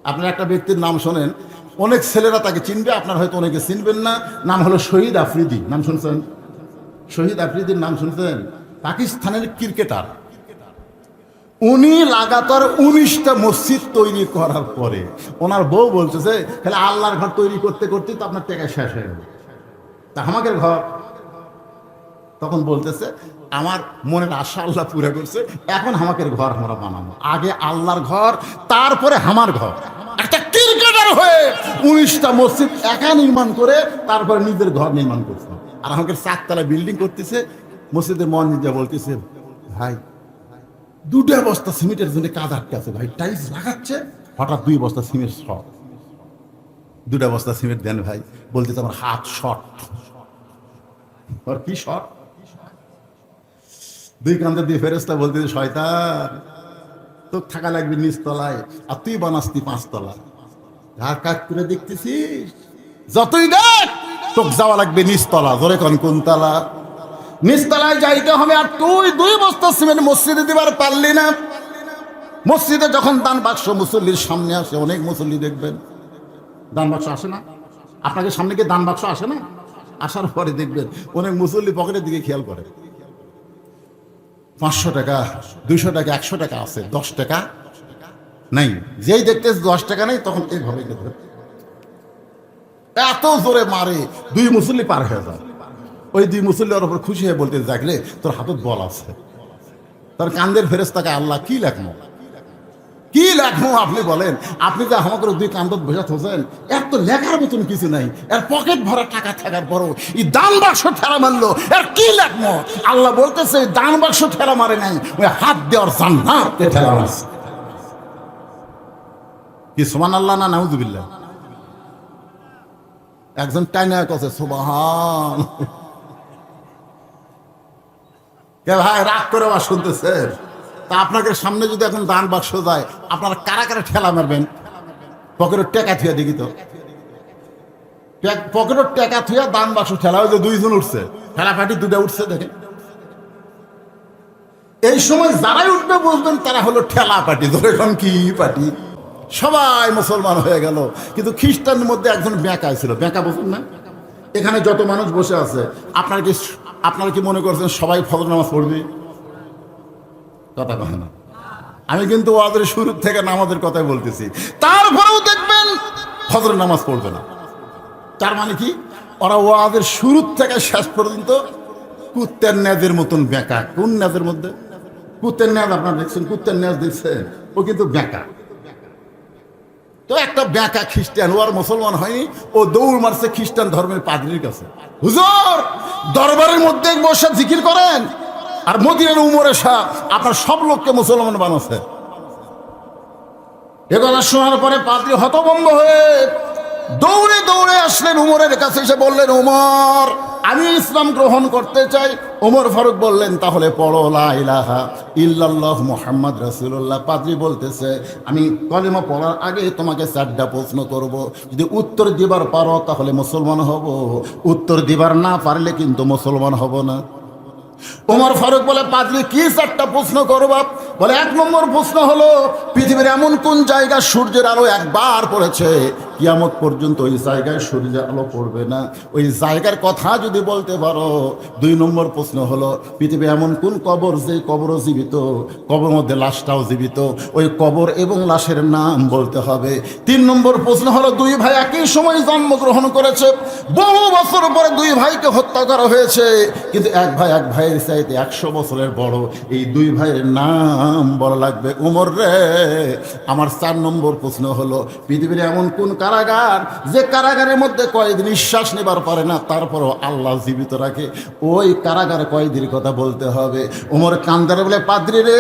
আপনার একটা ব্যক্তির নাম শোনেন, অনেক ছেলেরা তাকে চিনবে, আপনার হয়তো অনেকে চিনবেন না। নাম হলো শহীদ আফ্রিদি। নাম শুনছেন? শহীদ আফ্রিদির নাম শুনছেন? পাকিস্তানের ক্রিকেটার। উনি লাগাতার 19টা মসজিদ তৈরি করার পরে ওনার বউ বলতেছে, তাহলে আল্লাহর ঘর তৈরি করতে করতে তো আপনার টাকা শেষ হয়ে যাবে, তা আমাদের ঘর। তখন বলতেছে, আমার মনের আশা আল্লাহ পুরা করছে, এখন আমাদের ঘর আমরা বানাবো, আগে আল্লাহর ঘর তারপরে আমার ঘর। একটা ক্রিকেটার হয়ে 19টা মসজিদ একা নির্মাণ করে তারপরে নিজের ঘর নির্মাণ করছে। আর আমাকে 4 তলা বিল্ডিং করতেছে। মসজিদের মসজিদে বলতেছে, ভাই 2টা বস্তা সিমেন্টের জন্য কাজ আটকে আছে ভাই, টাইলস লাগাচ্ছে, হঠাৎ 2 বস্তা সিমেন্ট শর্ট। 2টা বস্তা সিমেন্ট দেন ভাই। বলতেছে আমার হাত শর্ট। আর কি শর্ট? 2 কান্দে দিয়ে ফেরেশতা বলতেছে, শয়তান তোর থাকা লাগবে নিচতলায়, আর তুই বানাসতি 5 তলা। আর কাজ করে দেখতেছিস, যতই দেখ তোকে যাওয়া লাগবে নিচতলা। জোরে কোন তলা? নিচতলায় যাইতে হবে। আর তুই 2 বস্তা সিমেন্ট মসজিদে দিবার পারলি না। মসজিদে যখন দান বাক্স মুসল্লির সামনে আসে, অনেক মুসল্লি দেখবেন দান বাক্স আসে না, আপনাকে সামনে গিয়ে দান বাক্স আসে না, আসার পরে দেখবেন অনেক মুসল্লি পকেটের দিকে খেয়াল করে। 500 টাকা, 200 টাকা, 100 টাকা আছে, 10 টাকা নাই। যেই দেখতে 10 টাকা নেই, তখন এইভাবে এত জোরে মারে, 2 মুসল্লি পার হয়ে যায়। ওই 2 মুসল্লির ওপর খুশি হয়ে বলতে, দেখলে তোর হাতত বল আছে। তার কান্দের ফেরেশতাকে আল্লাহ কি লেখনো, কি লেখনো আপনি বলেন? আপনি যে আমাকে 2 কান্দত বোঝা থাকেন, এর তো লেখার মতন কিছু নাই। এর পকেট ভরা টাকা থাকার পরও এই দান বাক্স ঠেলা মারলো, এর কি লেখনো? আল্লাহ বলতেছে, দান বাক্স ঠেলা মারে নাই, ওই হাত দেওয়ার জান্নাতে ঠেলা মারছে। কি সুবহানাল্লাহ না নাউযুবিল্লাহ? একজন টাইনা কছে সুবহান। কে ভাই রাগ করে আবার শুনতেছেন? তা আপনাকে সামনে যদি এখন দান বাক্স যায়, আপনারা কারা কারা ঠেলা মারবেন? পকেটের টাকা থুয়া দেখি তো, পকেটের টাকা থুয়া দান বাক্স ঠেলা। ওই যে 2 জন উঠছে, ঠেলা পাটি 2টা উঠছে, দেখেন। এই সময় যারাই উঠবে বুঝবেন তারা হলো ঠেলা পাটি। ধরে এখন কি পাটি? সবাই মুসলমান হয়ে গেল, কিন্তু খ্রিস্টানের মধ্যে একজন বেঁকা ছিল। বেঁকা বুঝুন না? এখানে যত মানুষ বসে আছে, আপনারা কি মনে করছেন সবাই ফজর নামাজ পড়বে? কথা কয় না। আমি কিন্তু ওয়াজের শুরু থেকে নামাজের কথাই বলতেছি। তারপরেও দেখবেন ফজর নামাজ পড়বে না। তার মানে কি? ওরা ওয়াজের শুরু থেকে শেষ পর্যন্ত কুত্তের ন্যাজের মতন বেঁকা। কোন ন্যাজের মধ্যে? কুত্তের ন্যাজ আপনারা দেখছেন? কুত্তের ন্যাজ দেখছেন? ও কিন্তু বেঁকা। তো একটা বেঁকা খ্রিস্টান, ও আর মুসলমান হয়নি, ও দৌড় মারছে খ্রিস্টান ধর্মের পাদ্রীর কাছে। হুজুর, দরবারের মধ্যে বসে জিকির করেন, আর মদিনার উমরে শাহ আপনার সব লোককে মুসলমান বানাচ্ছে। এ কথা শোনার পরে পাদ্রী হতভম্ব হয়ে দৌড়ে দৌড়ে আসলেন উমরের কাছে, এসে বললেন, উমর আমি ইসলাম গ্রহণ করতে চাই। ওমর ফারুক বললেন, তাহলে পড়ো লা ইলাহা ইল্লাল্লাহ মুহাম্মদ রাসূলুল্লাহ। পাদ্রী বলতেছে, আমি কলেমা পড়ার আগে তোমাকে 4টা প্রশ্ন করব, যদি উত্তর দিবার পারো তাহলে মুসলমান হব, উত্তর দিবার না পারলে কিন্তু মুসলমান হব না। ওমর ফারুক বলে, পাদ্রী কি 4টা প্রশ্ন করবা? বলে, 1 নম্বর প্রশ্ন হলো, পৃথিবীর এমন কোন জায়গা সূর্যের আলো একবার পড়েছে কিয়ামত পর্যন্ত ওই জায়গায় সূর্যের আলো পড়বে না, ওই জায়গার কথা যদি বলতে পারো। 2 নম্বর প্রশ্ন হলো, পৃথিবী এমন কোন কবর যে কবরও জীবিত, কবর মধ্যে লাশটাও জীবিত, ওই কবর এবং লাশের নাম বলতে হবে। 3 নম্বর প্রশ্ন হলো, 2 ভাই একই সময় জন্মগ্রহণ করেছে, বহু বছর পরে 2 ভাইকে হত্যা করা হয়েছে, কিন্তু এক ভাইয়ের চাইতে 100 বছরের বড়। এই 2 ভাইয়ের নাম বলা লাগবে। উমর রে, আমার 4 নম্বর প্রশ্ন হলো, পৃথিবীর এমন কোন কারাগার যে কারাগারের মধ্যে কয়েদি নিঃশ্বাস নেবার পারে না, তারপরও আল্লাহ জীবিত রাখে, ওই কারাগার কয়েদির কথা বলতে হবে। ওমর কান্দারে বলে, পাদ্রী রে,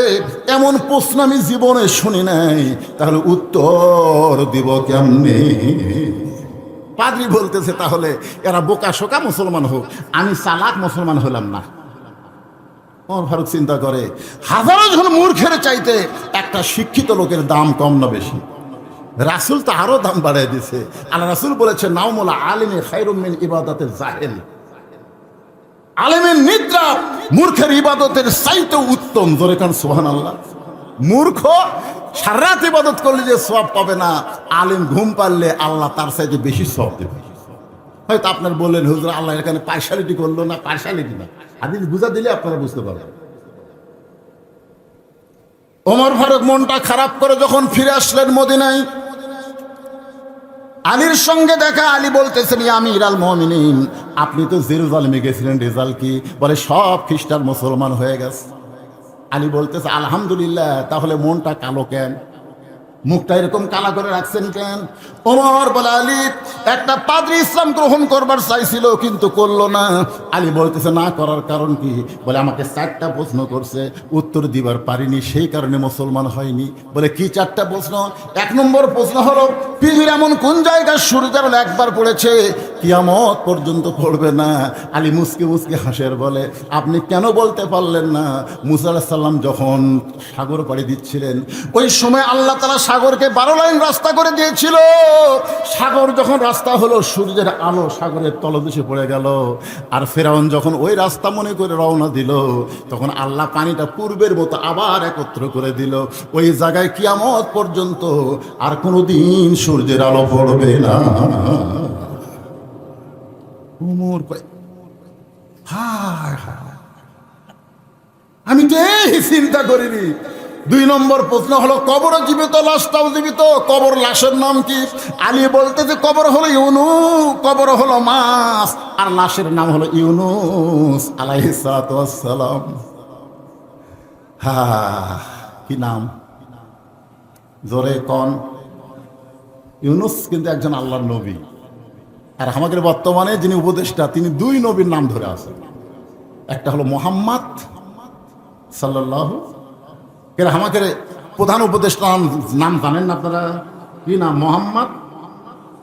এমন প্রশ্ন আমি জীবনে শুনি নাই, তাহলে উত্তর দিব কেমনে? পাদ্রী বলতেছে, তাহলে এরা বোকা শোকা মুসলমান হোক, আমি চালাক মুসলমান হলাম না। ওমর ফারুক চিন্তা করে, হাজারো জন মূর্খের চাইতে একটা শিক্ষিত লোকের দাম কম না বেশি? রাসূল তো আরো দাম বাড়াই দিছে। আল্লাহ রাসূল বলেছে, নাওমুল আলিমি খায়রুম মিন ইবাদাতিল জাহিল। আলেমের নিদ্রা মূর্খের ইবাদতের চাইতে উত্তম। জোরে কান সুবহানাল্লাহ। মূর্খ সারা রাত ইবাদত করলে যে সওয়াব পাবে না, আলেম ঘুম পারলে আল্লাহ তার চাইতে বেশি সওয়াব দেবে। হয়তো আপনার বললেন হুজুর আল্লাহ এখানে পার্শালিটি করলো না, পার্শালিটি না, হাদিস বুঝা দিলে আপনারা বুঝতে পারবেন। ওমর ফারুক মনটা খারাপ করে যখন ফিরে আসলেন মদিনায়, আলীর সঙ্গে দেখা। আলী বলতেছেন, ইয়া আমিরাল মুমিনিন, আপনি তো জেরুজালেমে গেছিলেন, রেজাল্ট কি? বলে সব খ্রিস্টান মুসলমান হয়ে গেছে। আলী বলতেছে আলহামদুলিল্লাহ, তাহলে মনটা কালো কেন, মুখটা এরকম কালা করে রাখছেন কেন? ওমর বলে, আলী একটা পাদ্রী ইসলাম গ্রহণ করবার চাইছিল কিন্তু করলো না। আলী বলতেছে না করার কারণ কি? বলে আমাকে 4টা প্রশ্ন করছে, উত্তর দিবার পারিনি, সেই কারণে মুসলমান হয়নি। বলে কি 4টা প্রশ্ন? 1 নম্বর প্রশ্ন হলো, পৃথিবীর এমন কোন জায়গায় সূর্যের আলো একবার পড়েছে কিয়ামত পর্যন্ত পড়বে না? আলী মুসকে মুসকে হাসের বলে, আপনি কেন বলতে পারলেন না? মুসা আলাইহিস সালাম যখন সাগর পাড়ি দিচ্ছিলেন, ওই সময় আল্লাহ তাআলা সাগরকে 12 লাইন রাস্তা করে দিয়েছিল। সাগর যখন রাস্তা হলো, সূর্যের আলো সাগরের তলদেশে পড়ে গেল। আর ফেরাউন যখন ওই রাস্তা মনে করে রওনা দিল, তখন আল্লাহ পানিটা পূর্বের মতো আবার একত্র করে দিল। ওই জায়গায় কিয়ামত পর্যন্ত আর কোনোদিন সূর্যের আলো পড়বে না। হায় হায়, আমি তো এই চিন্তা করিনি। 2 নম্বর প্রশ্ন হলো, কবর জীবিত, লাশটাও জীবিত, কবর লাশের নাম কি? আলী বলতে যে কবর হলো ইউনুস, কবর হলো মাছ, আর লাশের নাম হলো ইউনুস আলাইহিস সালাতু ওয়াস সালাম। কি নাম? জোরে কোন? ইউনুস কিন্তু একজন আল্লাহর নবী। আর আমাদের বর্তমানে যিনি উপদেষ্টা, তিনি 2 নবীর নাম ধরে আছেন। একটা হলো মুহাম্মদ সাল্লাল্লাহু, কেন আমাদের প্রধান উপদেষ্টার নাম জানেন না আপনারা? কি নাম? মোহাম্মদ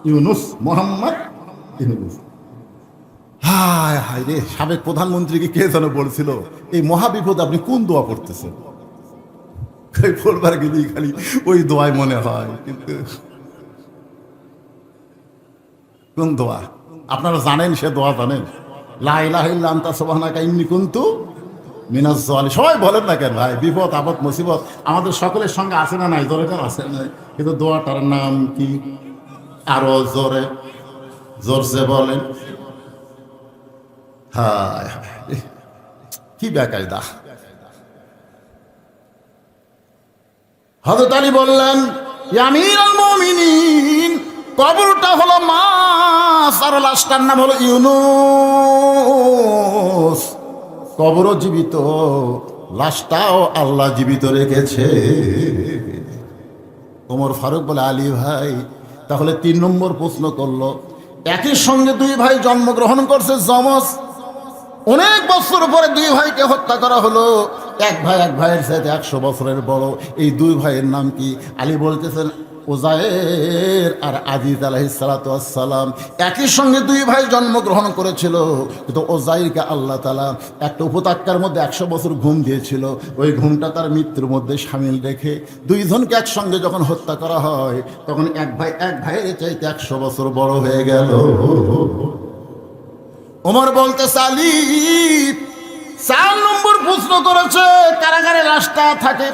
ইউনুস, মোহাম্মদ ইউনুস। হায় হায় রে, সাবেক প্রধানমন্ত্রীকে কে যেন বলছিল, এই মহাবিপদ আপনি কোন দোয়া পড়তেছেন? পড়বার গেলেই খালি ওই দোয়াই মনে হয়, কিন্তু কোন দোয়া আপনারা জানেন? সে দোয়া জানেন? লা ইলাহা ইল্লা আনতা সুবহানাকা ইন্নী কুনতু মিনাজ জালিমিন। সবাই বলেন না কেন ভাই, বিপদ আপদ মুসিবত আমাদের সকলের সঙ্গে আছে না নাই? জোরে আছে না? কিন্তু দোয়াটার নাম কি? আরো জোরে জোরসে বলেন। হায় হায়, কি বেকায়দা। হযরত আলী বললেন, ইয়া আমিরাল মুমিনিন, কবরটা হলো মাছ আর লাশটার নাম হলো ইউনুস। কবরও জীবিত, লাশটাও আল্লাহ জীবিত রেখেছে। ওমর ফারুক বলে, আলী ভাই তাহলে 3 নম্বর প্রশ্ন করলো, একই সঙ্গে 2 ভাই জন্মগ্রহণ করছে, যমজ। অনেক বছর পরে 2 ভাইকে হত্যা করা হলো। এক ভাইয়ের সাথে 100 বছরের বড়। এই 2 ভাইয়ের নাম কি? আলী বলতেছেন উযায়ের আর আজিজ আলাইহিস সালাতু ওয়াস সালাম। একই সঙ্গে 2 ভাই জন্মগ্রহণ করেছিল, কিন্তু উযায়েরকে আল্লাহ তাআলা একটা উপত্যকার মধ্যে 100 বছর ঘুম দিয়েছিল। ওই ঘুমটা তার মৃত্যুর মধ্যে শামিল রেখে 2 জনকে একসঙ্গে যখন হত্যা করা হয়, তখন এক ভাইয়ের চাইতে 100 বছর বড় হয়ে গেল। ওমর বলতে, আলী 4 নম্বর প্রশ্ন করেছে, কারাগারে লাশটা থাকে,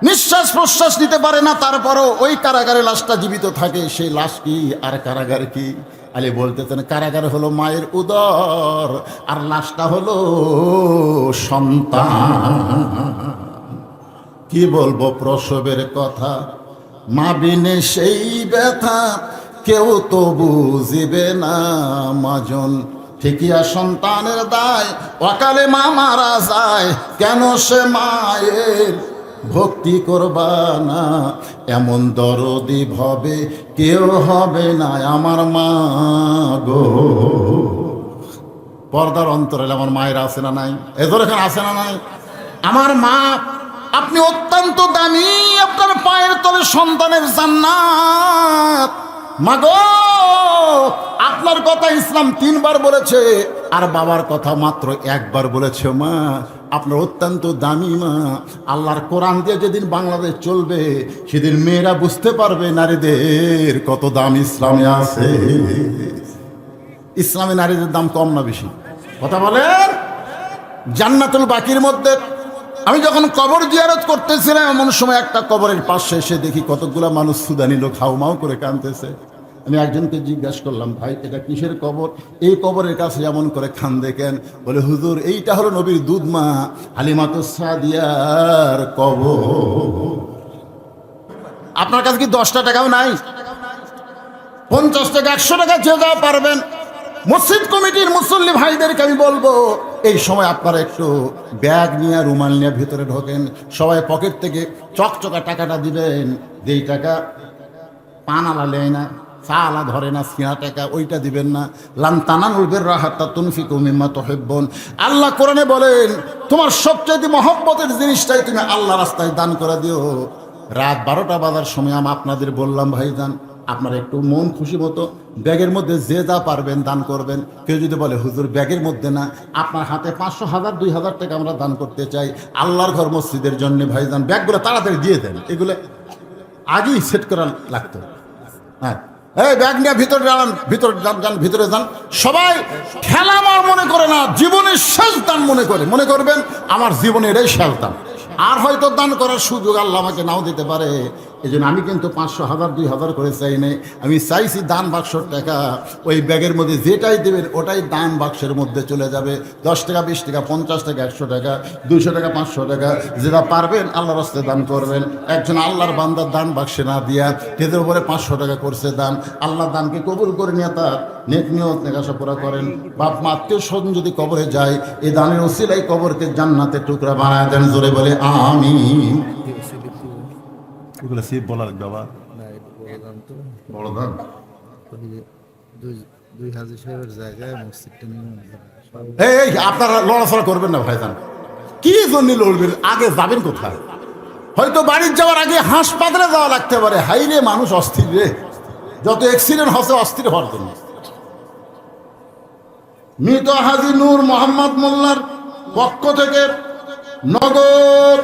নিঃশ্বাস প্রশ্বাস নিতে পারে না, তারপরও ওই কারাগারে লাশটা জীবিত থাকে। সেই লাশ কি আর কারাগার কি? আলী বলতেছেন, কারাগার হলো মায়ের উদর, আর লাশটা হলো সন্তান। কি বলবো প্রসবের কথা, মা বিনে সেই ব্যথা কেউ তো বুঝিবে না মাজন। ঠিকিয়া সন্তানের দায়, অকালে মা মারা যায়, কেন সে মায়ের ভক্তি করবা না? এমন দরদি ভবে কেউ হবে না আমার মা গো। পর্দার অন্তরে আমার মায়ের আছে না নাই? এদের এখানে আছে না নাই? আমার মা, আপনি অত্যন্ত দামি, আপনার পায়ের তলে সন্তানের জান্নাত। মাগো, আপনার কথা ইসলাম 3 বার বলেছে, আর বাবার কথা মাত্র 1 বার বলেছে। মা, আপনার অত্যন্ত দামি মা। আল্লাহর কোরআন দিয়ে যেদিন বাংলাদেশ চলবে, সেদিন মেয়েরা বুঝতে পারবে নারীদের কত দাম ইসলামে আছে। ইসলামে নারীদের দাম কম না বেশি? কথা বলেন। জান্নাতুল বাকির মধ্যে আমি যখন কবর জিয়ারত করতেছিলাম এমন সময় একটা কবরের পাশে এসে দেখি কতগুলো মানুষ সুদানি লোক হাউমাউ করে কাঁদতেছে। আমি একজনকে জিজ্ঞাসা করলাম, ভাই এটা কিসের কবর? এই কবরের কাছে এমন করে কান্দে কেন? বলে, হুজুর এইটা হলো নবীর দুধ মা হালিমাতুস সাদিয়ার কবর। আপনার কাছে কি 10টা টাকাও নাই? 50 টাকা, 100 টাকা যে যা পারবেন। মসজিদ কমিটির মুসল্লি ভাইদেরকে আমি বলবো, এই সময় আপনারা একটু ব্যাগ নিয়ে রুমাল নিয়ে ভিতরে ঢোকেন, সবাই পকেট থেকে চকচকা টাকাটা দিবেন। যেই টাকা পান আলা লেয় না, চা আলা ধরে না, সিনা টাকা ওইটা দিবেন না। লান তানালুল বিররা হাত্তা তুনফিকু মিম্মা তুহিব্বুন। আল্লাহ কোরআনে বলেন, তোমার সবচেয়ে মহব্বতের জিনিসটাই তুমি আল্লাহ রাস্তায় দান করে দিও। রাত 12টা বাজার সময় আমি আপনাদের বললাম, ভাইজান আপনারা একটু মন খুশি মতো ব্যাগের মধ্যে যে যা পারবেন দান করবেন। কেউ যদি বলে, হুজুর ব্যাগের মধ্যে না, আপনার হাতে 500, 1000, 2000 টাকা আমরা দান করতে চাই আল্লাহর ঘর মসজিদের জন্য, ভাইজান ব্যাগগুলো তাড়াতাড়ি দিয়ে দেন। এগুলো আগেই সেট করা লাগতো। হ্যাঁ, এই ব্যাগ নিয়ে ভিতরে যান, ভিতরে যান। সবাই খেলা আমার মনে করে না, জীবনের শেষ দান মনে করবেন আমার জীবনের এই শেষ দান। আর হয়তো দান করার সুযোগ আল্লাহ আমাকে নাও দিতে পারে। এই জন্য আমি কিন্তু 500, 1000, 2000 করে চাই নাই। আমি চাইছি দান বাক্সর টাকা ওই ব্যাগের মধ্যে যেটাই দেবেন ওটাই দান বাক্সের মধ্যে চলে যাবে। 10 টাকা, 20 টাকা, 50 টাকা, 100 টাকা, 200 টাকা, 500 টাকা, যেটা পারবেন আল্লাহর রাস্তায় দান করবেন। একজন আল্লাহর বান্দার দান বাক্সে না দিয়া কেদের উপরে 500 টাকা করছে দান। আল্লাহ দানকে কবুল করে নিয়ে তার নেক নিয়ত নেকাশা পুরা করেন। বাপ মা আত্মীয় স্বজন যদি কবরে যায়, এই দানের ওসিলায় কবরকে জান্নাতের টুকরা বানায় দেন। জোরে বলে আমিন। এগুলো সিপ বলা লাগবে আবার। বড় দান 2 হাজার সাহেবের জায়গায় মসজিদটা এই আপনারা লড়াচড়া করবেন না ভাইজান। কি জন্য লড়বেন? আগে যাবেন কোথায়? হয়তো বাড়ির যাওয়ার আগে হাসপাতালে যাওয়া লাগতে পারে। হাই রে, মানুষ অস্থির রে, যত অ্যাক্সিডেন্ট হচ্ছে অস্থির হওয়ার জন্য। মৃত হাজী নূর মোহাম্মদ মোল্লার পক্ষ থেকে নগদ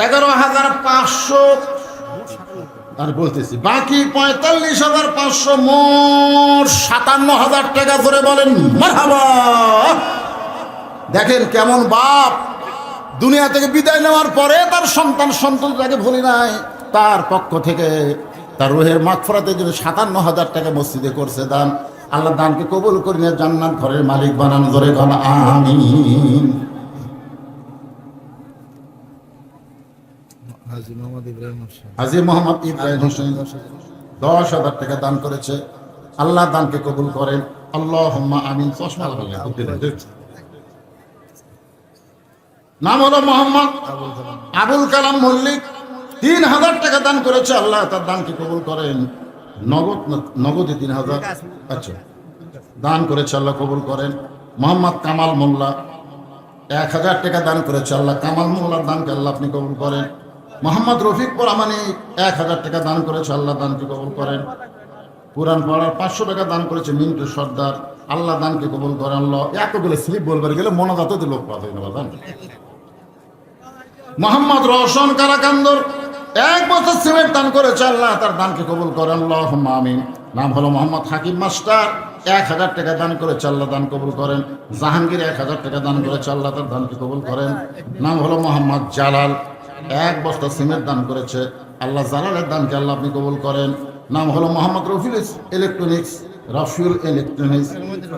11,500 আর বলতেছি বাকি 45,500, মোট 57,000 টাকা ধরে বলেন মারহাবা। দেখেন কেমন বাপ, দুনিয়া থেকে বিদায় নেওয়ার পরে তার সন্তানটাকে ভুলি নাই, তার পক্ষ থেকে তার রুহের মাগফিরাতের জন্য 57,000 টাকা মসজিদে করছে দান। আল্লাহ দানকে কবুল করে নিয়ে জান্নাত ঘরের মালিক বানান। ধরে গণ আমিন। হাজী মোহাম্মদ ইব্রাহিম হোসেন 10,000 টাকা দান করেছে। আল্লাহ দানকে কবুল করেন। আল্লাহুম্মা আমিন। চশমা নাম হলো মোহাম্মদ আবুল কালাম মল্লিক, 3,000 টাকা দান করেছে। আল্লাহ তার দানকে কবুল করেন। নগদে 3,000 আচ্ছা দান করেছে, আল্লাহ কবুল করেন। মোহাম্মদ কামাল মোল্লা 1,000 টাকা দান করেছে। আল্লাহ কামাল মোল্লার দানকে আল্লাহ আপনি কবুল করেন। মোহাম্মদ রফিক পরামানিক 1,000 টাকা দান করেছে। আল্লাহ দানকে কবুল করেন। পুরান পাড়ার 500 টাকা দান করেছে মিন্টু সর্দার। আল্লাহ দানকে কবুল করেন। আল্লাহ এতগুলো স্লিপ বলবার গেলে মনাজাত লোক পাওয়া যায় না বাদান। মোহাম্মদ রওশন কারাকান্দর 1 বছর সিমেন্ট দান করেছে। আল্লাহ তার দানকে কবুল করেন। আল্লাহুম্মা আমিন। নাম হলো মোহাম্মদ হাকিম মাস্টার 1,000 টাকা দান করেছে। আল্লাহ দান কবুল করেন। জাহাঙ্গীর 1,000 টাকা দান করেছে। আল্লাহ তার দানকে কবুল করেন। নাম হলো মোহাম্মদ জালাল 1 বস্তা সিমেন্ট দান করেছে। আল্লাহ জালালের দানকে আল্লাহ আপনি কবুল করেন। নাম হলো মোহাম্মদ রফিউল ইলেকট্রনিক্স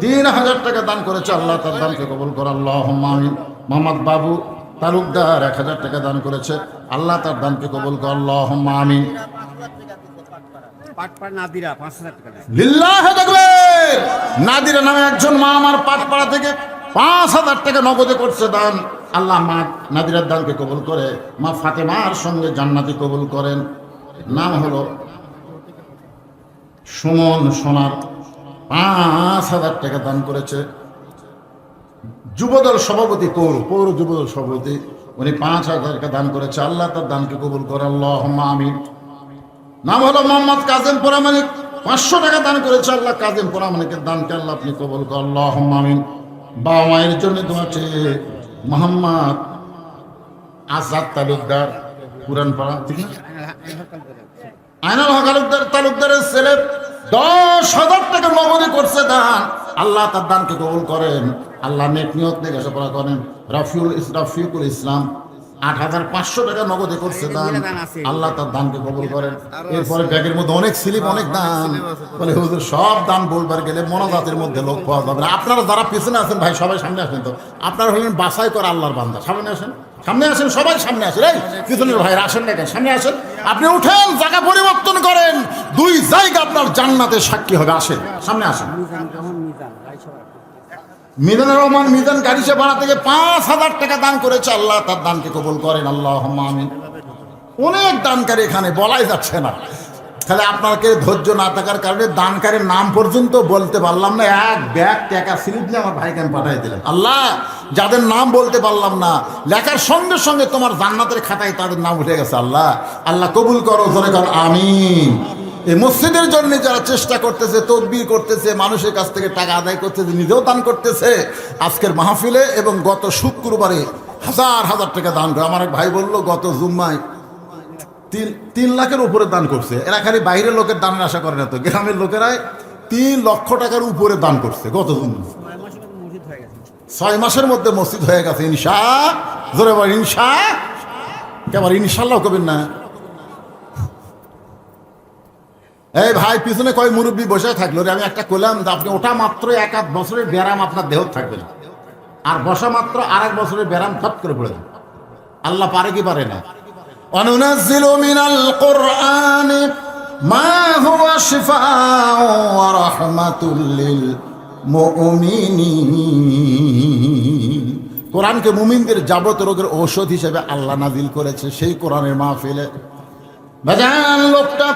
3,000 টাকা দান করেছে। আল্লাহ তার দানকে কবুল করেন। আল্লাহুম্মা আমিন। মোহাম্মদ বাবু তালুকদার 1,000 টাকা দান করেছে। আল্লাহ তার দানকে কবুল করেন। আল্লাহুম্মা আমিন। লিল্লাহি তাকবীর। নাদিরা নামে একজন মা আমার পাটপাড়া থেকে 5,000 টাকা নগদে করছে দান। আল্লাহ মা নাদিরার দানকে কবুল করে মা ফাতেমার সঙ্গে জান্নাতি কবুল করেন। নাম হলো সুমন সোনার 5,000 টাকা দান করেছে। যুবদল সভাপতি পৌর যুবদল সভাপতি উনি 5,000 টাকা দান করেছে। আল্লাহ তার দানকে কবুল করে। আল্লাহুম্মা আমিন। নাম হলো মোহাম্মদ কাজেম পরামানিক 500 টাকা দান করেছে। আল্লাহ কাজেম পরামানিকের দানকে আল্লাহ আপনি কবুল করেন। আল্লাহুম্মা আমিন। বাবা মায়ের জন্য দোয়া চেয়ে মোহাম্মদ আজাদ তালুকদার পুরান পাড়া থেকে আইনাল হক তালুকদারের ছেলে 10,000 টাকা নগদে করছে দান। আল্লাহ তার দানকে কবুল করেন। আল্লাহ নেক নিয়ত নিয়ে লেখাপড়া করেন। রফিকুল ইসলাম ৮৫০০ টাকা নগদে করছে দান। আল্লাহ তার দানকে কবুল করেন। এরপরে ব্যাগের মধ্যে অনেক স্লিপ, অনেক দান। বলে হুজুর সব দান বলবার গেলে মোনাজাতের মধ্যে লোক পাওয়া যাবে না। আপনারা যারা পিছনে আছেন ভাই সবাই সামনে আসেন তো। আপনারা হলেন বাছাই করে আল্লাহর বান্দা। সামনে আসেন, সামনে আসেন, সবাই সামনে আসেন। এই পিছনের ভাইরা আসেন না কেন, সামনে আসেন। আপনি উঠেন, জায়গা পরিবর্তন করেন, দুই জায়গা আপনার জান্নাতের সাক্ষী হবে। আসেন, সামনে আসেন। মিজানুর রহমান মিজান গাড়িসে ভাড়া থেকে ৫,০০০ টাকা দান করেছে। আল্লাহ তার দানকে কবুল করেন। আল্লাহুম্মা আমিন। অনেক দানকারী এখানে বলাই যাচ্ছে না, তাহলে আপনাকে ধৈর্য না থাকার কারণে দানকারীর নাম পর্যন্ত বলতে পারলাম না। এক ব্যাগ টাকা স্লিপ দিয়ে আমার ভাইকে আমি পাঠাই দিলাম। আল্লাহ, যাদের নাম বলতে পারলাম না, লেখার সঙ্গে সঙ্গে তোমার জান্নাতের খাতায় তাদের নাম উঠে গেছে। আল্লাহ, আল্লাহ কবুল করো, জোরে কর আমিন। এই মসজিদের জন্য যারা চেষ্টা করতেছে, তদবির করতেছে, মানুষের কাছ থেকে টাকা আদায় করতেছে, নিজেও দান করতেছে, আজকের মাহফিলে এবং গত শুক্রবারে হাজার হাজার টাকা দান করে। আমার এক ভাই বললো গত জুম্মায় 3 লাখের উপরে দান করছে। এরা খালি বাইরের লোকের দানের আশা করে না তো, গ্রামের লোকেরাই 3 লক্ষ টাকার উপরে দান করছে গত জুম্মায়। 6 মাসের মধ্যে মসজিদ হয়ে গেছে। ইনশা, জোরে বল ইনশা। কেমন ইনশাল্লাহ কবেন না? এই ভাই পিছনে কয় মুরব্বী বসে থাকলো রে, আমি একটা করলাম যে আপনি ওটা মাত্র 1-8 বছরের ব্যারাম আপনার দেহ থাকবে না, আর বসা মাত্র 1 বছরের ব্যারাম ফট করে পড়ে যাবে। আল্লাহ পারে কি পারে না? অনুনাজ্জিলু মিনাল কুরআনি মা হুয়া শিফাউ ওয়া রাহমাতুল লিল মুমিনিন। কোরআনকে মুমিনদের যাবতীয় রোগের ঔষধ হিসেবে আল্লাহ নাজিল করেছে। সেই কোরআনের মাহফিলে বাজান লোকটা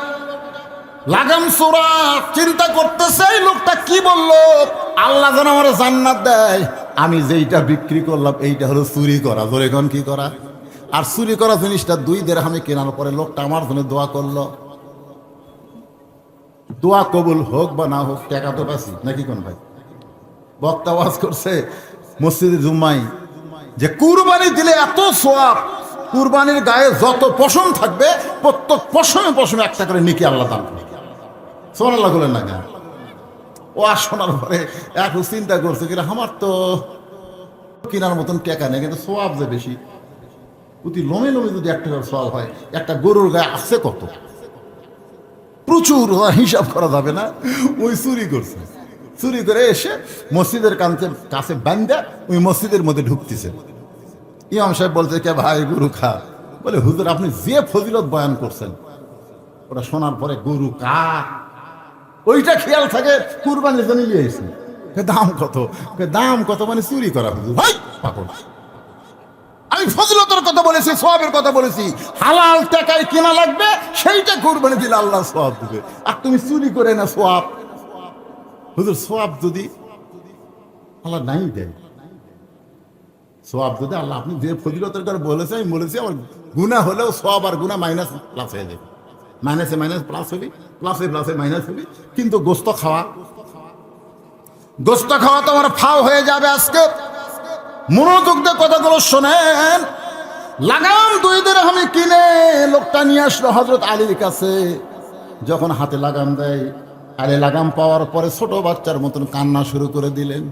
লাগাম সূরা চিন্তা করতেছে, এই লোকটা কি বললো? আল্লাহ যেন আমার জান্নাত দেয়। আমি যেইটা বিক্রি করলাম এইটা হলো চুরি করা। জোরে কোন কি করা? আর চুরি করা জিনিসটা 2 দিরহামে কেনার পরে লোকটা আমার জন্য দোয়া করলো। দোয়া কবুল হোক বা না হোক, টাকা তো পাচ্ছি নাকি কোন ভাই? বক্তা ওয়াজ করছে মসজিদে জুম্মাই যে কুরবানি দিলে এত সওয়াব, কুরবানির গায়ে যত পশম থাকবে প্রত্যেক পশমে পশমে একটা করে নেকি আল্লাহ দান করে। সুবহানাল্লাহ বলেন না কেন? ও আর শোনার পরে একটু চিন্তা করছে কিনা, আমার তো কেনার মতন টাকা নেই, কিন্তু সওয়াব যে বেশি। প্রতি লোমে লোমে যদি একটা সওয়াব হয়, একটা গরুর গায়ে আছে কত, প্রচুর, হিসাব করা যাবে না। ওই চুরি করছে, চুরি করে এসে মসজিদের কাছে বান্দা ওই মসজিদের মধ্যে ঢুকতেছে। ইমাম সাহেব বলছে কে ভাই গরু খা? বলে হুজুর আপনি যে ফজিলত বয়ান করছেন ওটা শোনার পরে গরু কার ওইটা খেয়াল থাকে, কুরবানির জন্য নিয়ে এসেছে। দাম কত? দাম কত মানে চুরি করা। হুজুর ভাই পাগল, আমি ফজিলতের কথা বলেছি, সওয়াবের কথা বলেছি। হালাল টাকায় কেনা লাগবে, সেইটা কুরবানি দিলে আল্লাহ সওয়াব দিবে। আর তুমি চুরি করে না সওয়াব। হুজুর সওয়াব যদি আল্লাহ নাই দেয়, সওয়াব যদি আল্লাহ আপনি যে ফজিলতের কথা বলেছে আমি বলেছি, আমার গুনাহ হলেও সওয়াব আর গুনাহ মাইনাস প্লাস হয়ে যাবে। মাইনাসে মাইনাস প্লাস হবে, প্লাসে প্লাসে মাইনাস হবে। কিন্তু গোস্ত খাওয়া তো আমার ফাও হয়ে যাবে। আজকে মনোযোগ দিয়ে কথাগুলো শোনেন। লাগাম 2 দিরহামে কিনে লোকটা নিয়ে আসলো হযরত আলীর কাছে। যখন হাতে লাগাম দেয়, আলী লাগাম পাওয়ার পরে ছোট বাচ্চার মতন কান্না শুরু করে দিলেন।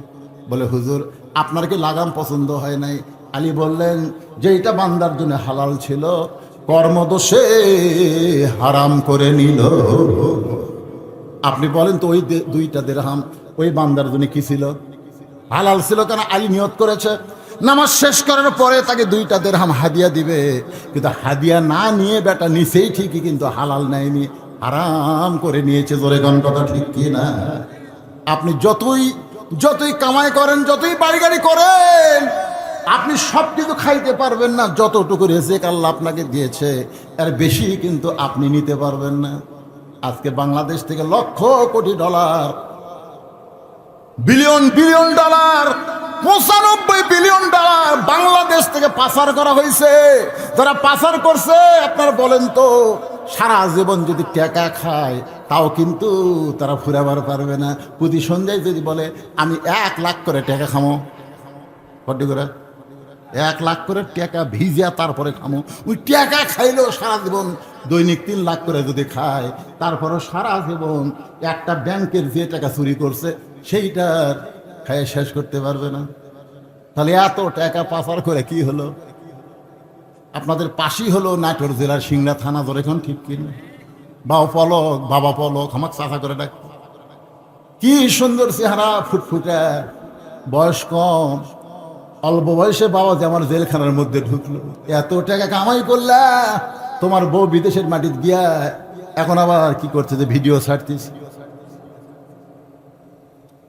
বলে হুজুর আপনার কি লাগাম পছন্দ হয় নাই? আলী বললেন যে এটা বান্দার জন্য হালাল ছিল, কর্মদোষে হারাম করে নিল। আপনি বলেন তো ওই 2টা দিরহাম ওই বান্দার জন্য কি ছিল? হালাল ছিল। কেন? আলী নিয়ত করেছে নামাজ শেষ করার পরে তাকে 2টা দিরহাম হাদিয়া দিবে, কিন্তু হাদিয়া না নিয়ে বেটা নিছেই ঠিকই, কিন্তু হালাল নেয়নি, হারাম করে নিয়েছে। জোরে গান কথা ঠিক কি না? আপনি যতই কামাই করেন, যতই বাড়ি গাড়ি করেন, আপনি সব কিছু খাইতে পারবেন না। যতটুকু রিজিক আল্লাহ আপনাকে দিয়েছে এর বেশি কিন্তু আপনি নিতে পারবেন না। আজকে বাংলাদেশ থেকে lakh crore dollar, billion dollar, 95 billion dollar Bangladesh থেকে পাচার করা হয়েছে। যারা পাচার করছে আপনারা বলেন তো, সারা জীবন যদি টাকা খায় তাও কিন্তু তারা ফুরাবার পারবে না। প্রতি সন্ধ্যায় যদি বলে আমি 1 লাখ করে টাকা খামো, কটি করে 1 লাখ করে টাকা ভিজিয়া তারপরে খামো, ওই টাকা খাইলেও সারা জীবন দৈনিক 3 লাখ করে যদি খায়, তারপরে সারা জীবন একটা ব্যাংকের যে টাকা চুরি করছে সেইটার খায় শেষ করতে পারবে না। তাহলে এত টাকা পাচার করে কি হলো? আপনাদের পাশেই হলো নাটোর জেলার সিংড়া থানা, ধরে এখন ঠিক কিনা বাবা পলক আমাকে চাচা করে ডাক। কি সুন্দর চেহারা, ফুটফুটা, বয়স কম, অল্প বয়সে বাবা যে আমার জেলখানার মধ্যে ঢুকলো। এত টাকা কামাই করলা, তোমার বউ বিদেশের মাটিতে গিয়া এখন আবার কি করছে যে ভিডিও ছাড়তিস।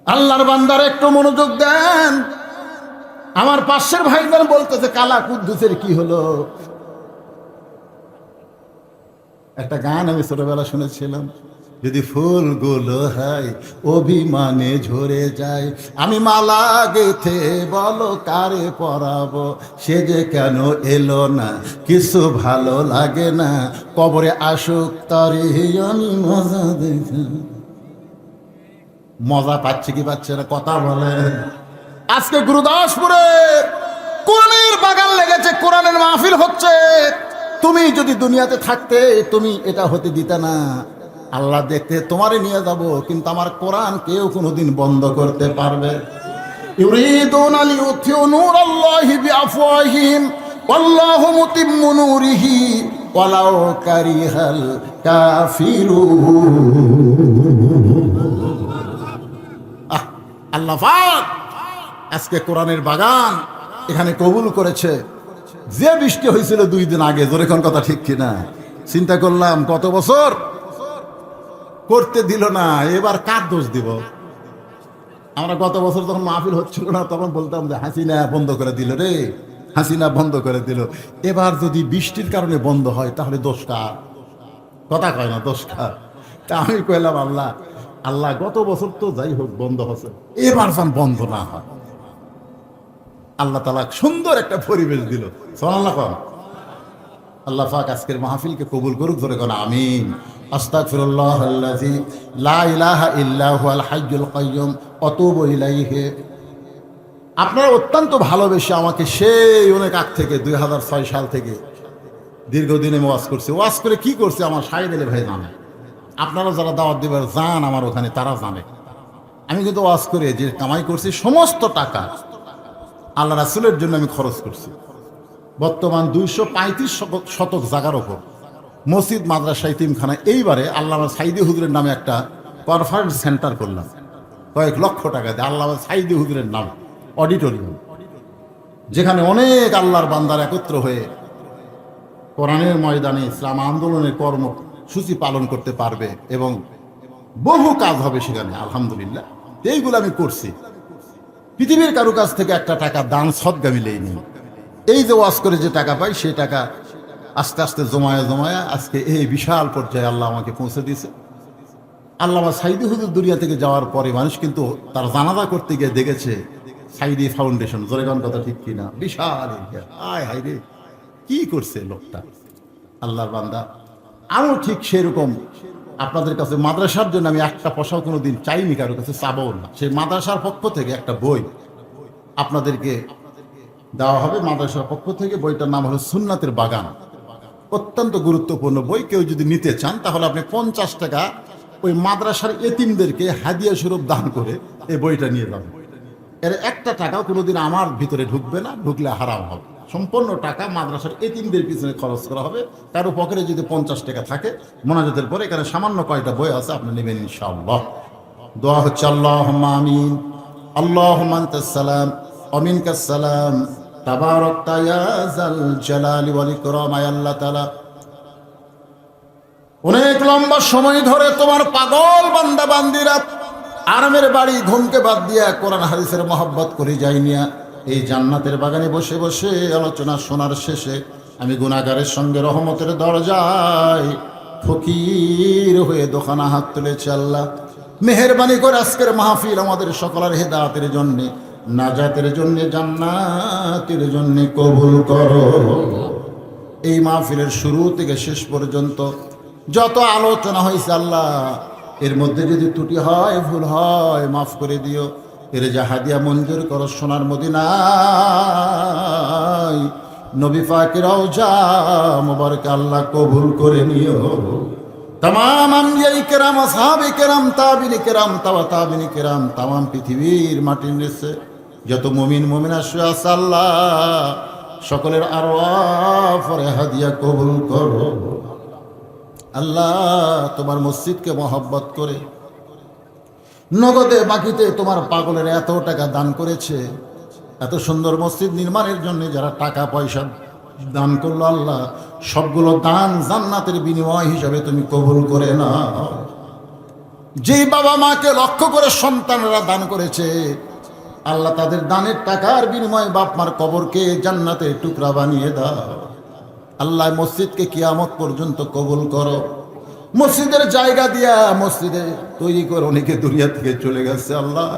আল্লাহর বান্দার একটু মনোযোগ দেন। আমার পাশের ভাইজান বলতেছে কালা কুদ্দুসের কি হলো। একটা গান আমি ছোটবেলা শুনেছিলাম, যদি ফুলগুলো হয় অভিমানে ঝরে যায়, আমি মালা গেথে বলো কারে পরাবো, সে যে কেন এলো না, কিছু ভালো লাগে না, কবরে আসুক তারে আমি মজা দেখি। মজা পাচ্ছে কি পাচ্ছে না কথা বলেন। আজকে গুরুদাসপুরে কোরআনের বাগান লেগেছে, কোরআনের মাহফিল হচ্ছে। তুমি যদি দুনিয়াতে থাকতে তুমি এটা হতে দিতে না। আল্লাহ দেখতে তোমারে নিয়ে যাব, কিন্তু আমার কোরআন কেউ কোনোদিন বন্ধ করতে পারবে। ইউরিদুনা লিইউতিউ নূরাল্লাহি বিআফওয়াহিহিম ওয়াল্লাহু মুতিম্মু নূরিহি ওয়ালাউ কারিহাল কাফিরুন। আল্লাহ পাক আজকে কোরআনের বাগান এখানে কবুল করেছে। যে বৃষ্টি হয়েছিল 2 দিন আগে, জোরে কোন কথা ঠিক কিনা? চিন্তা করলাম কত বছর করতে দিল না, এবার কার দোষ দিব? আমরা গত বছর যখন মাহফিল হচ্ছিল না তখন বলতাম যে হাসিনা বন্ধ করে দিল রে, হাসিনা বন্ধ করে দিল। এবার যদি বৃষ্টির কারণে বন্ধ হয় তাহলে দোষ কার? কথা কয় না, দোষ কার? তা আমি কইলাম আল্লাহ আল্লাহ গত বছর তো যাই হোক বন্ধ হচ্ছে, এবার যেন বন্ধ না হয়। আল্লাহ তাআলা সুন্দর একটা পরিবেশ দিল। সুবহানাল্লাহ। আল্লাহ পাক আজকের মাহফিলকে কবুল করুক, ধরে কোন আমিন। আস্তাগফিরুল্লাহাল্লাযী লা ইলাহা ইল্লা হুয়াল হাইয়ুল কাইয়্যুম ওয়া আতুবু ইলাইহি। আপনারা অত্যন্ত ভালোবেসে আমাকে সেই অনেক আগ থেকে 2006 সাল থেকে দীর্ঘদিনে ওয়াজ করছে। ওয়াজ করে কি করছে আমার শাহিদ আলী ভাই জানে, আপনারা যারা দাওয়াত দিবেন যান আমার ওখানে তারা জানে। আমি কিন্তু ওয়াজ করে যে কামাই করছি সমস্ত টাকা আল্লাহ রাসূলের জন্য আমি খরচ করছি। বর্তমান 235 শতক জায়গার ওপর মসজিদ, মাদ্রাসা, ইতিমখানা। এইবারে আল্লামা সাইদি হুজুরের নামে একটা কনফারেন্স সেন্টার করলাম কয়েক লক্ষ টাকা দিয়ে, আল্লামা সাইদি হুজুরের নাম, অডিটোরিয়াম, যেখানে অনেক আল্লাহর বান্দার একত্র হয়ে কোরআনের ময়দানে ইসলাম আন্দোলনের কর্মসূচি পালন করতে পারবে এবং বহু কাজ হবে সেখানে। আলহামদুলিল্লাহ এইগুলো আমি করছি। পৃথিবীর কারো কাছ থেকে একটা টাকা দান সদকা মিলেই নেই। এই যে ওয়াজ করে যে টাকা পাই সেই টাকা আস্তে আস্তে জমায়া জমায়া আজকে এই বিশাল পর্যায়ে আল্লাহ আমাকে পৌঁছে দিয়েছে। আল্লামা সাইদি হুজুর দুনিয়া থেকে যাওয়ার পরে মানুষ কিন্তু তার জানাজা করতে গিয়ে দেখেছে সাইদি ফাউন্ডেশন, জোরেগান কথা ঠিক কিনা, বিশাল আয় হাই রে কি করছে লোকটা, আল্লাহর বান্দা। আমিও ঠিক সেরকম আপনাদের কাছে মাদ্রাসার জন্য আমি একটা পয়সাও কোনোদিন চাইনি, কারো কাছে চাবও না। সেই মাদ্রাসার পক্ষ থেকে একটা বই আপনাদেরকে দেওয়া হবে মাদ্রাসার পক্ষ থেকে। বইটার নাম হলো সুন্নাতের বাগান। অত্যন্ত গুরুত্বপূর্ণ বই। কেউ যদি নিতে চান তাহলে আপনি 50 টাকা ওই মাদ্রাসার এতিমদেরকে হাদিয়া স্বরূপ দান করে এই বইটা নিয়ে যাবেন। এর একটা টাকাও কোনোদিন আমার ভিতরে ঢুকবে না, ঢুকলে হারাম হবে। সম্পূর্ণ টাকা মাদ্রাসার এতিমদের পিছনে খরচ করা হবে। কারো পকেটে যদি 50 টাকা থাকে মোনাজাতের পরে, এখানে সামান্য কয়টা বই আছে আপনি নেবেন ইনশাআল্লাহ। দোয়া হচ্ছে আল্লাহুম্মা আমিন, আল্লাহুম্মা আনতাস সালাম ওয়া মিনকাস সালাম, তাবারাকতা ইয়া যাল জালালি ওয়াল ইকরাম। আল্লাহ তাআলা অনেক লম্বা সময় ধরে তোমার পাগল বান্দা বান্দিরা আরামের বাড়ি ঘুমকে বাদ দিয়া কোরআন হাদিসের মহব্বত করে যাইনিয়া এই জান্নাতের বাগানে বসে বসে আলোচনা শোনার শেষে আমি গুনাহগারের সঙ্গে রহমতের দরজায় ফকির হয়ে দোকানা হাত তুলেছি। আল্লাহ মেহেরবানি করে আজকের মাহফিল আমাদের সকলের হেদায়েতের জন্য, নাজাতের জন্য, জান্নাতের জন্য কবুল করো। এই মাহফিলের শুরু থেকে শেষ পর্যন্ত যত আলোচনা হয়েছে আল্লাহ, এর মধ্যে যদি ত্রুটি হয়, ভুল হয়, মাফ করে দিও। এর যা হাদিয়া মঞ্জুর করো সোনার মদিনায় নবী পাকের রওজা মোবারক আল্লাহ কবুল করে নিও। तमाम আম্বিয়ায়ে কেরাম, আসহাবে কেরাম, তাবিনী কেরাম, তাবিনী কেরাম, तमाम পৃথিবীর মাটির নিচে যত মুমিন মুমিনা শুয়ে আছে আল্লাহ সকলের আরওয়াহ পরে হাদিয়া কবুল করো। আল্লাহ তোমার মসজিদকে মহব্বত করে নগদে বাকিতে তোমার পাগলের এত টাকা দান করেছে, এত সুন্দর মসজিদ নির্মাণের জন্য যারা টাকা পয়সা দান করলো আল্লাহ সবগুলো দান জান্নাতের বিনিময় হিসাবে তুমি কবুল করে নাও। যেই বাবা মাকে লক্ষ্য করে সন্তানরা দান করেছে আল্লাহ তাদের দানের টাকার বিনিময়ে বাপ মার কবরকে জান্নাতের টুকরা বানিয়ে দাও। আল্লাহ মসজিদকে কিয়ামত পর্যন্ত কবুল করো। মসজিদের জায়গা দিয়া মসজিদে তৈরি করে অনেকে দুনিয়া থেকে চলে গেছে আল্লাহ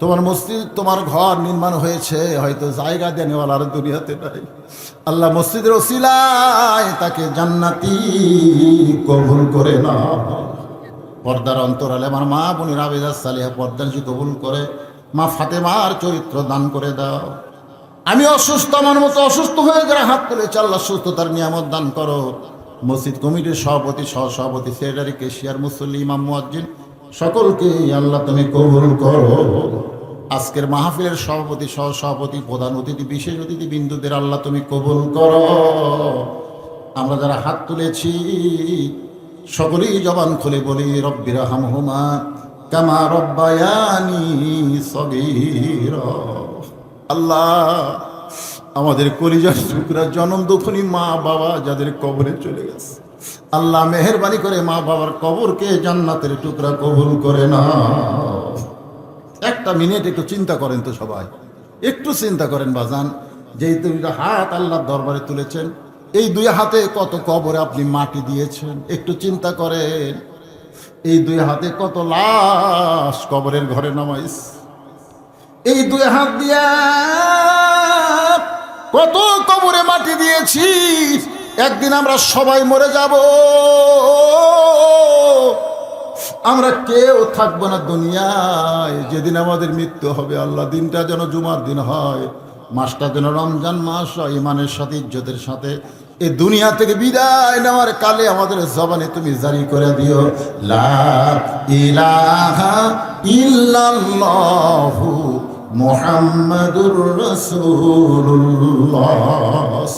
তোমার মসজিদ তোমার ঘর নির্মাণ হয়েছে হয়তো জায়গা দেনেওয়ালার দুনিয়াতে নাই আল্লাহ মসজিদের ওসিলায় তাকে জান্নাতি কবুল করে নাও। পর্দার অন্তরালে আমার মা বোনের আবেদা সালিহা পর্দানজি কবুল করে, মা ফাতেমার চরিত্র দান করে দাও। আমি অসুস্থ, আমার মতো অসুস্থ হয়ে যারা হাত তুলেছে আল্লাহ সুস্থতার নিয়ামত দান করো। মসজিদ কমিটির সভাপতি, সহসভাপতি, সেক্রেটারি, কেশিয়ার, মুসল্লি, ইমাম, মুয়াজ্জিন সকলকে আল্লাহ তুমি কবুল করো। আজকের মাহফিলের সভাপতি, সহসভাপতি, প্রধান অতিথি, বিশেষ অতিথি বিন্দুদের আল্লাহ তুমি কবুল করো। আমরা যারা হাত তুলেছি সকলেই জবান খুলে বলি রব্বির হামহুমা কামা রব্বায়ানি সগীরা। আল্লাহ আমাদের কলিজার টুকরা জনম দুঃখী মা বাবা যাদের কবরে চলে গেছে আল্লাহ মেহেরবানি করে মা বাবার কবরকে জান্নাতের টুকরা কবুল করে না। একটা মিনিট একটু চিন্তা করেন তো সবাই, একটু চিন্তা করেন বাজান, যেই দুইটা হাত আল্লাহর দরবারে তুলেছেন এই দুই হাতে কত কবরে আপনি মাটি দিয়েছেন একটু চিন্তা করেন। এই দুই হাতে কত লাশ কবরের ঘরে নামাইস, এই দুই হাত দিয়া কত কবরে মাটি দিয়েছি। একদিন আমরা সবাই মরে যাব, আমরা কেউ থাকবো না দুনিয়ায়। যেদিন আমাদের মৃত্যু হবে আল্লাহ দিনটা যেন জুমার দিন হয়, মাসটা যেন রমজান মাস হয়, ইমানের সাথে ইজ্জতের সাথে এই দুনিয়া থেকে বিদায় নেওয়ার কালে আমাদের জবানে তুমি জারি করে দিও লা ইলাহা ইল্লাল্লাহু মুহাম্মাদুর রাসূলুল্লাহ।